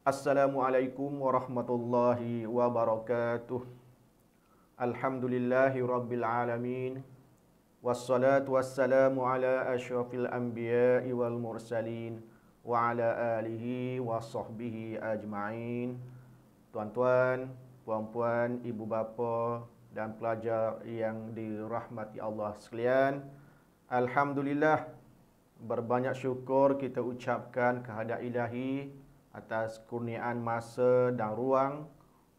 Assalamualaikum warahmatullahi wabarakatuh. Alhamdulillahi rabbil alamin. Wassalatu wassalamu ala asyrafil anbiya'i wal mursalin wa ala alihi wa sahbihi ajma'in. Tuan-tuan, puan-puan, ibu bapa dan pelajar yang dirahmati Allah sekalian, alhamdulillah, berbanyak syukur kita ucapkan kehadirat Ilahi atas kurniaan masa dan ruang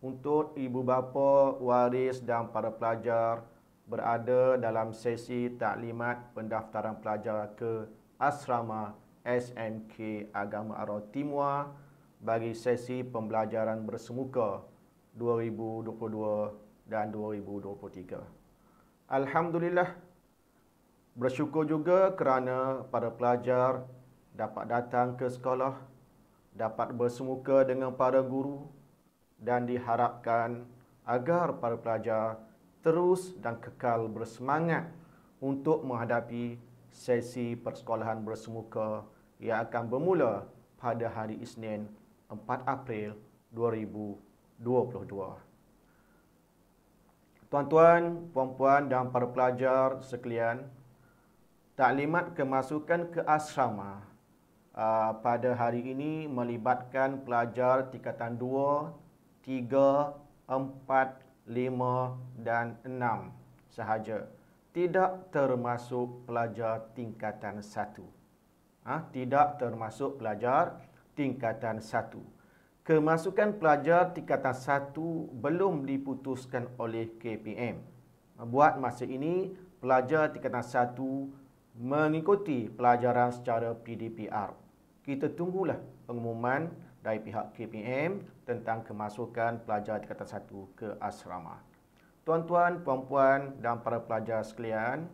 untuk ibu bapa, waris dan para pelajar berada dalam sesi taklimat pendaftaran pelajar ke Asrama SMK Agama Arau Timur bagi sesi pembelajaran bersemuka 2022 dan 2023. Alhamdulillah, bersyukur juga kerana para pelajar dapat datang ke sekolah, dapat bersemuka dengan para guru dan diharapkan agar para pelajar terus dan kekal bersemangat untuk menghadapi sesi persekolahan bersemuka yang akan bermula pada hari Isnin 4 April 2022. Tuan-tuan, puan-puan dan para pelajar sekalian, taklimat kemasukan ke asrama pada hari ini melibatkan pelajar tingkatan 2, 3, 4, 5 dan 6 sahaja. Tidak termasuk pelajar tingkatan 1. Tidak termasuk pelajar tingkatan 1. Kemasukan pelajar tingkatan 1 belum diputuskan oleh KPM. Buat masa ini, pelajar tingkatan 1 mengikuti pelajaran secara PDPR. Kita tunggulah pengumuman dari pihak KPM tentang kemasukan pelajar tingkatan 1 ke asrama. Tuan-tuan, puan-puan dan para pelajar sekalian,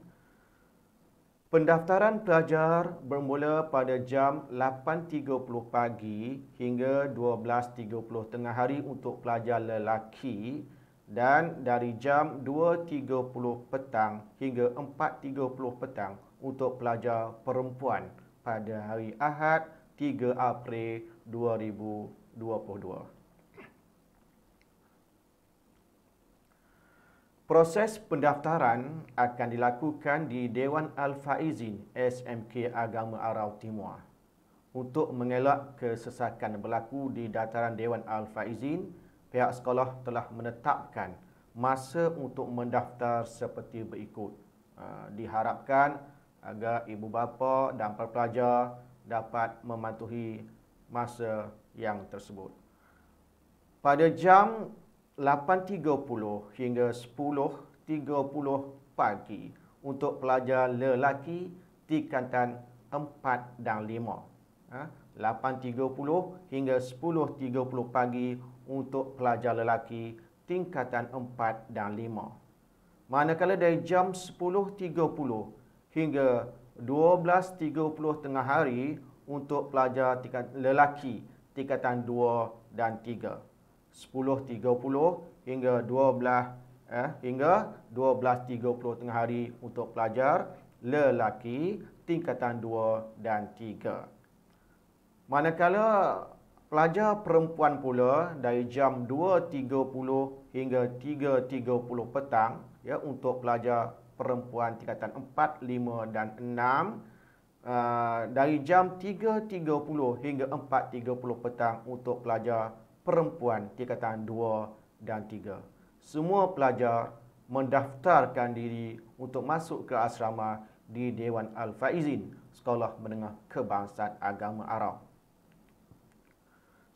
pendaftaran pelajar bermula pada jam 8.30 pagi hingga 12.30 tengah hari untuk pelajar lelaki dan dari jam 2.30 petang hingga 4.30 petang untuk pelajar perempuan pada hari Ahad 3 April 2022. Proses pendaftaran akan dilakukan di Dewan Al-Faizin SMK Agama Arau Timur. Untuk mengelak kesesakan berlaku di dataran Dewan Al-Faizin, pihak sekolah telah menetapkan masa untuk mendaftar seperti berikut. Diharapkan agar ibu bapa dan para pelajar dapat mematuhi masa yang tersebut. Pada jam 8.30 hingga 10.30 pagi untuk pelajar lelaki tingkatan 4 dan 5. 8.30 hingga 10.30 pagi untuk pelajar lelaki tingkatan 4 dan 5. Manakala dari jam 10.30 hingga 12.30 tengah hari untuk pelajar lelaki tingkatan 2 dan 3. 10.30 hingga 12.30 tengah hari untuk pelajar lelaki tingkatan 2 dan 3. Manakala pelajar perempuan pula dari jam 2.30 hingga 3.30 petang untuk pelajar perempuan tingkatan 4, 5 dan 6. Dari jam 3.30 hingga 4.30 petang untuk pelajar perempuan tingkatan 2 dan 3. Semua pelajar mendaftarkan diri untuk masuk ke asrama di Dewan Al-Faizin, Sekolah Menengah Kebangsaan Agama Arau.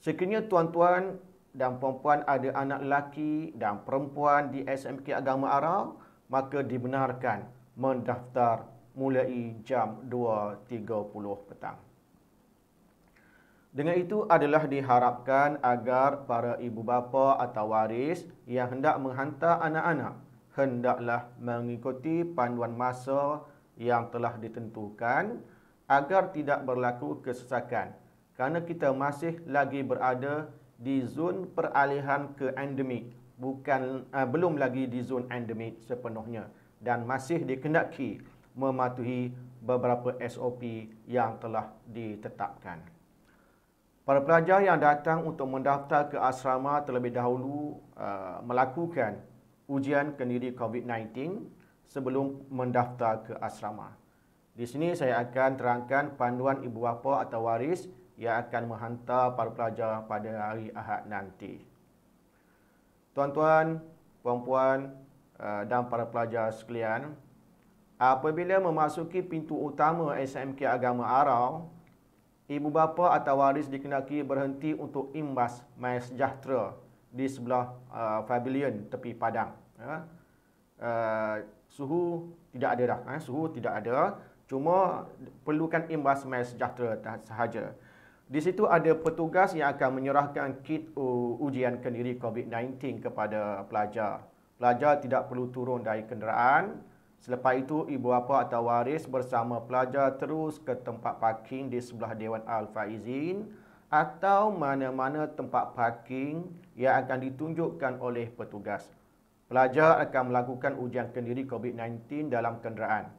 Sekiranya tuan-tuan dan puan-puan ada anak lelaki dan perempuan di SMK Agama Arau, maka dibenarkan mendaftar mulai jam 2.30 petang. Dengan itu adalah diharapkan agar para ibu bapa atau waris yang hendak menghantar anak-anak hendaklah mengikuti panduan masa yang telah ditentukan agar tidak berlaku kesesakan, kerana kita masih lagi berada di zon peralihan ke endemik, belum lagi di zon endemik sepenuhnya dan masih dikendaki mematuhi beberapa SOP yang telah ditetapkan. Para pelajar yang datang untuk mendaftar ke asrama terlebih dahulu melakukan ujian kendiri COVID-19 sebelum mendaftar ke asrama. Di sini saya akan terangkan panduan ibu bapa atau waris yang akan menghantar para pelajar pada hari Ahad nanti. Tuan-tuan, puan-puan dan para pelajar sekalian, apabila memasuki pintu utama SMK Agama Arau, ibu bapa atau waris dikenaki berhenti untuk imbas Mai Sejahtera di sebelah pavilion tepi padang. Suhu tidak ada dah, suhu tidak ada, cuma perlukan imbas Mai Sejahtera sahaja. Di situ ada petugas yang akan menyerahkan kit ujian kendiri COVID-19 kepada pelajar. Pelajar tidak perlu turun dari kenderaan. Selepas itu, ibu bapa atau waris bersama pelajar terus ke tempat parking di sebelah Dewan Al-Faizin atau mana-mana tempat parking yang akan ditunjukkan oleh petugas. Pelajar akan melakukan ujian kendiri COVID-19 dalam kenderaan.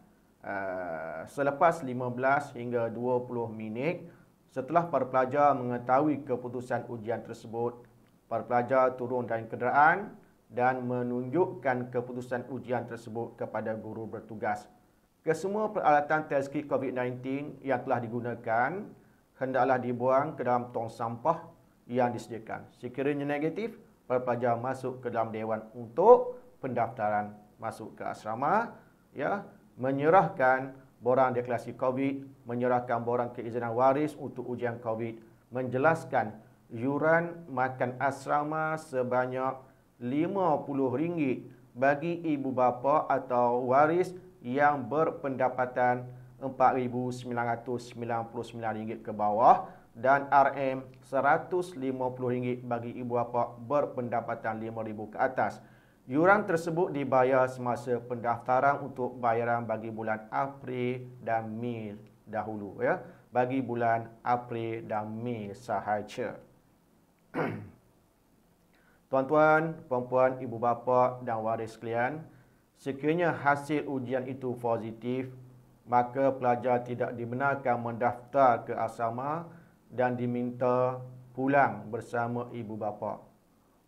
Selepas 15 hingga 20 minit setelah para pelajar mengetahui keputusan ujian tersebut, para pelajar turun dari kenderaan dan menunjukkan keputusan ujian tersebut kepada guru bertugas. Kesemua peralatan test kit COVID-19 yang telah digunakan hendaklah dibuang ke dalam tong sampah yang disediakan. Sekiranya negatif, para pelajar masuk ke dalam dewan untuk pendaftaran masuk ke asrama, menyerahkan borang deklarasi COVID, menyerahkan borang keizinan waris untuk ujian COVID, menjelaskan yuran makan asrama sebanyak RM50 bagi ibu bapa atau waris yang berpendapatan RM4,999 ke bawah dan RM150 bagi ibu bapa berpendapatan RM5,000 ke atas. Yuran tersebut dibayar semasa pendaftaran untuk bayaran bagi bulan April dan Mei dahulu, bagi bulan April dan Mei sahaja. Tuan-tuan, puan-puan, ibu bapa dan waris sekalian, sekiranya hasil ujian itu positif, maka pelajar tidak dibenarkan mendaftar ke asrama dan diminta pulang bersama ibu bapa.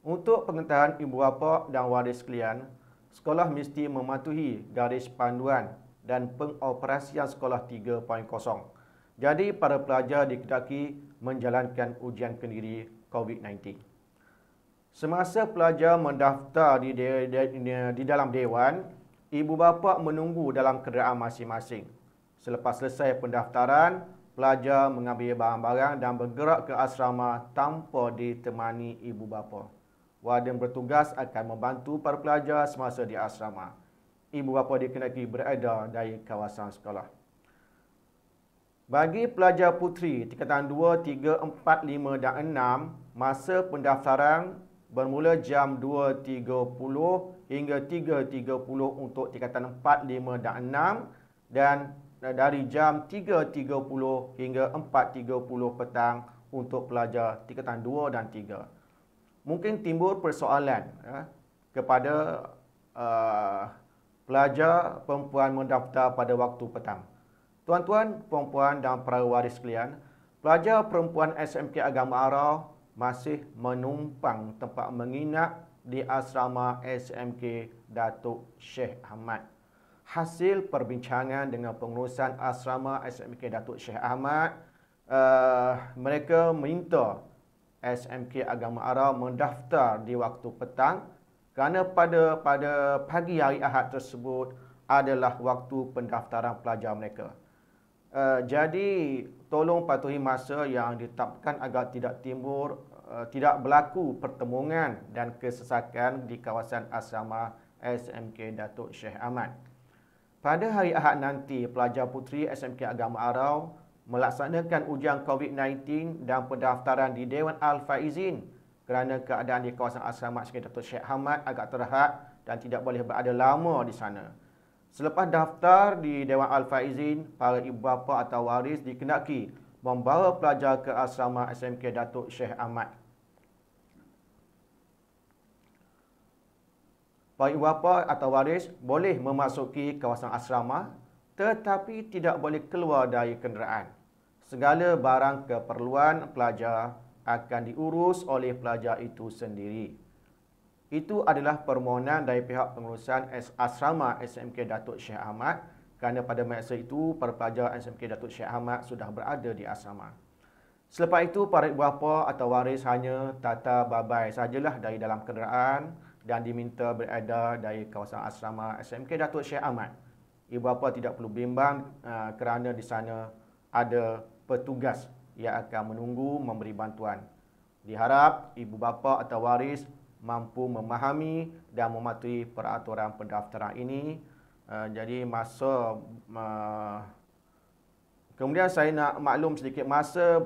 Untuk pengetahuan ibu bapa dan waris sekalian, sekolah mesti mematuhi garis panduan dan pengoperasian sekolah 3.0. Jadi, para pelajar dikendaki menjalankan ujian kendiri COVID-19. Semasa pelajar mendaftar di dalam dewan, ibu bapa menunggu dalam kenderaan masing-masing. Selepas selesai pendaftaran, pelajar mengambil barang-barang dan bergerak ke asrama tanpa ditemani ibu bapa. Warden bertugas akan membantu para pelajar semasa di asrama. Ibu bapa dikenaki berada dari kawasan sekolah. Bagi pelajar puteri tingkatan 2, 3, 4, 5 dan 6, masa pendaftaran bermula jam 2.30 hingga 3.30 untuk tingkatan 4, 5 dan 6 dan dari jam 3.30 hingga 4.30 petang untuk pelajar tingkatan 2 dan 3. Mungkin timbul persoalan kepada pelajar perempuan mendaftar pada waktu petang. Tuan-tuan, puan-puan dan para waris sekalian, pelajar perempuan SMK Agama Arau masih menumpang tempat menginap di asrama SMK Datuk Sheikh Ahmad. Hasil perbincangan dengan pengurusan asrama SMK Datuk Sheikh Ahmad, mereka minta SMK Agama Arau mendaftar di waktu petang kerana pada pagi hari Ahad tersebut adalah waktu pendaftaran pelajar mereka. Jadi, tolong patuhi masa yang ditetapkan agar tidak berlaku pertemuan dan kesesakan di kawasan asrama SMK Datuk Sheikh Ahmad. Pada hari Ahad nanti, pelajar puteri SMK Agama Arau melaksanakan ujian COVID-19 dan pendaftaran di Dewan Al-Faizin kerana keadaan di kawasan asrama SMK Datuk Sheikh Ahmad agak terhad dan tidak boleh berada lama di sana. Selepas daftar di Dewan Al-Faizin, para ibu bapa atau waris dikenaki membawa pelajar ke asrama SMK Datuk Sheikh Ahmad. Para ibu bapa atau waris boleh memasuki kawasan asrama tetapi tidak boleh keluar dari kenderaan. Segala barang keperluan pelajar akan diurus oleh pelajar itu sendiri. Itu adalah permohonan dari pihak pengurusan asrama SMK Datuk Syekh Ahmad, kerana pada masa itu para pelajar SMK Datuk Syekh Ahmad sudah berada di asrama. Selepas itu, para ibu bapa atau waris hanya tata babai sajalah dari dalam kenderaan dan diminta beredar dari kawasan asrama SMK Datuk Syekh Ahmad. Ibu bapa tidak perlu bimbang kerana di sana ada petugas yang akan menunggu memberi bantuan. Diharap ibu bapa atau waris mampu memahami dan mematuhi peraturan pendaftaran ini. Jadi kemudian saya nak maklum sedikit, masa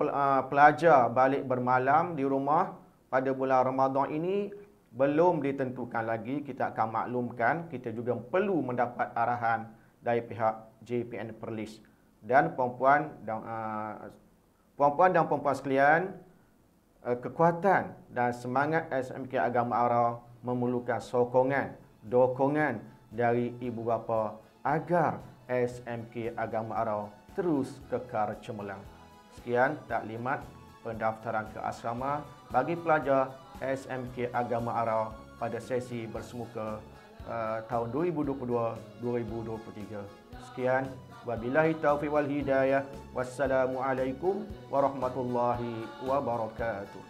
pelajar balik bermalam di rumah pada bulan Ramadan ini belum ditentukan lagi. Kita akan maklumkan, kita juga perlu mendapat arahan dari pihak JPN Perlis. Dan puan-puan dan puan-puan sekalian, kekuatan dan semangat SMK Agama Arau memerlukan sokongan, dokongan dari ibu bapa agar SMK Agama Arau terus kekal cemerlang. Sekian taklimat pendaftaran ke asrama bagi pelajar SMK Agama Arau pada sesi bersemuka tahun 2022-2023. Sekian, wabillahi taufiq wal hidayah. Wassalamualaikum warahmatullahi wabarakatuh.